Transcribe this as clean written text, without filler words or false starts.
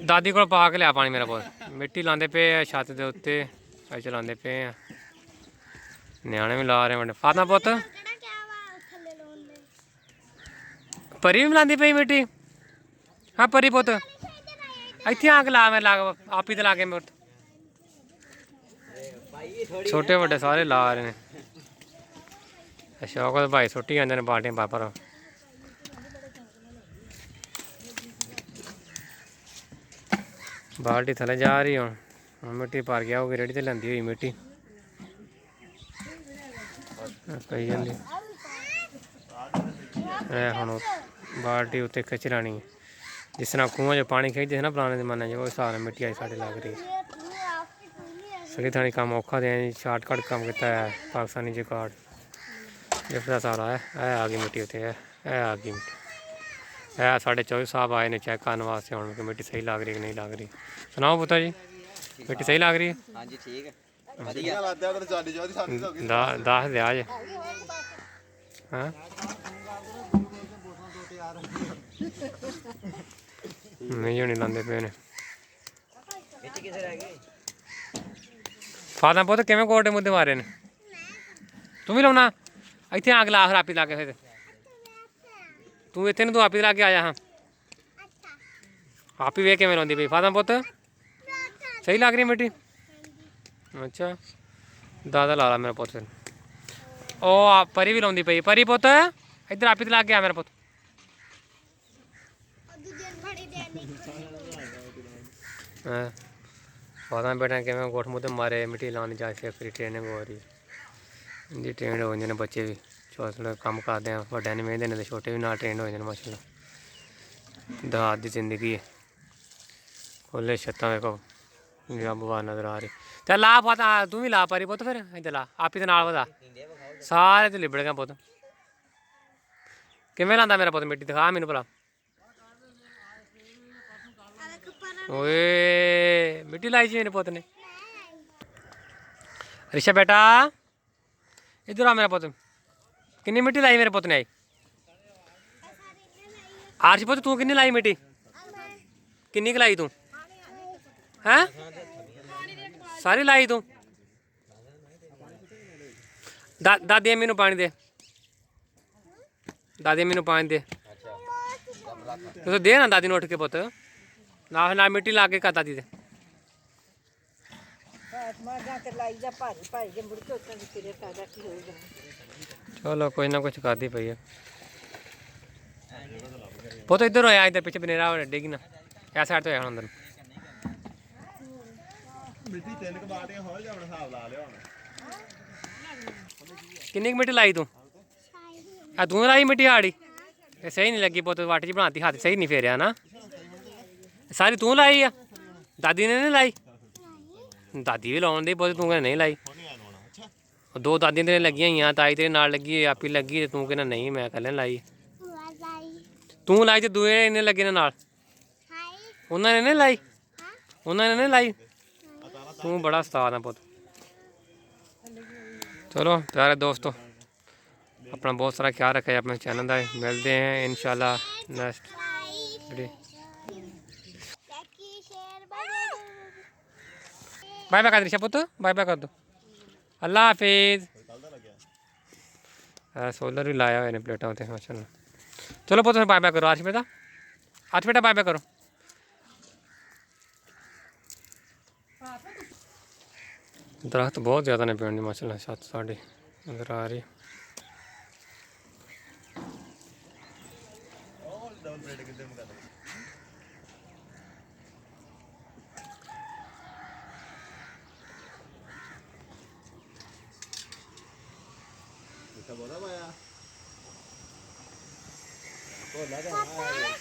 दादी को पा के लिया पानी मेरा पुत। मिट्टी लाते पे छत के उत्ते चलाते पे न्याणे भी ला रहे बड़े फातना पुत। परी भी मिलाती पई मिट्टी। हाँ परी पुत इत्थे आग ला मैं ला आप ही तो ला के मेरे छोटे बड़े सारे ला रहे हैं। शौक भाई सुट्टी आते हैं बाल्टियां पापर। बाल्टी थले जा रही हूँ मिट्टी भर गया होगी रेडी तो लेंदी हुई मिट्टी पई जाती हम बाल्टी उत्ते खिच लानी जिस तरह खूह जो पानी खिंचते ना पुराने जमाने उस हिसाब से मिट्टी आई साढ़े लग रही सड़ी थानी काम औखा दें शार्टकट काम किया है पाकिस्तानी जुगाड़ लिफ्ट का सारा है आ गई मिट्टी उत्ते है आ गई मिट्टी है। साढ़े 24 साहब आए ने चेक करने वास्ते हम कि मिट्टी सही लग रही कि नहीं लग रही। सुनाओ पुत्तर जी मिट्टी सही लग रही है? हाँ जी ठीक है दस दे आज हाँ नहीं होनी लाते पे ने फादा पुत किवें कोटे मुद्दे मारे ने तू भी लाना इत्थे आग ला फिर आपी ला के फिर तू इत्थे तू आपी ला के आया हाँ आप ही वे किवें लाउंदी पई फादा पुत सही लग रही मिट्टी। अच्छा दादा ला ला मेरा पुत फिर ओ आप परी भी लाउंदी पई परी पुत इधर आपी ला के आ मेरा पुत। फादा बेटा किवें गोठ मुद्दे मारे मिट्टी लाने जा फिर ट्रेनिंग हो रही इनकी ट्रेंड हो जाते हैं बच्चे भी चौथले कम करते हैं व्डे नहीं मेहनत ने छोटे भी नाल ट्रेंड हो जाते हैं माशाल्लाह। देहात की जिंदगी है खुले छत्तां देखो बाहर नजर आ रही चल ला फाता तू भी ला परी पुत फिर इधर ला आप ही नाल वधा सारे तो लिबड़ गए पुत किवें लांदा मेरा पुत मिट्टी दिखा मैनू भला ओए मिट्टी लाई जी मेरे पुत ने। ऋषा बेटा इधर आ मेरा पुत किन्नी मिट्टी लाई मेरे पुत ने आई आरश पुत तू किन्नी लाई मिट्टी किन्नी क लाई तू हैं सारी लाई तू दादी मैनू पानी दे दादी मैनू पानी दे तू दे ना दादी ने उठ के पुत ना मिट्टी ला के कर दादी दे चलो कोई ना कुछ कर दी पई है पुत इधर होया इधर पीछे बनेरा डेगी ना क्या साइड तो है अंदर किन्नी मिट्टी लाई तू तू लाई मिट्टी आड़ी सही नहीं लगी पुत वाट जी बनाती हाथ सही नहीं फेरिया ना सारी तू लाई है दादी ने नहीं लाई दादी भी लाउन दी पुत तू कहना नहीं लाई दो दादी तेरे लगियां हुई ताई तेरे नाल लगी आपी लगी तू कहना नहीं मैं कल लाई तू लाई तो दूए इन्हें लगे नाल उन्होंने नहीं लाई उन्होंने नहीं लाई तू बड़ा उस्ताद है पुत। चलो प्यारे दोस्तों अपना बहुत सारा ख्याल रखा अपने चैनल का मिलते हैं इंशाल्लाह नेक्स्ट वीडियो। बाय बाय कर ऋषा पुत बाय बाय कर दो अल्लाह हाफिज। सोलर भी लाया हुए प्लेटा उत्ते माशाल्लाह। चलो पुत बाय बाय करो आठ बेटा बाय बाय करो। दरख्त बहुत ज़्यादा ने पेड़ माशाल्लाह छत साड़ी नजर आ रही बोला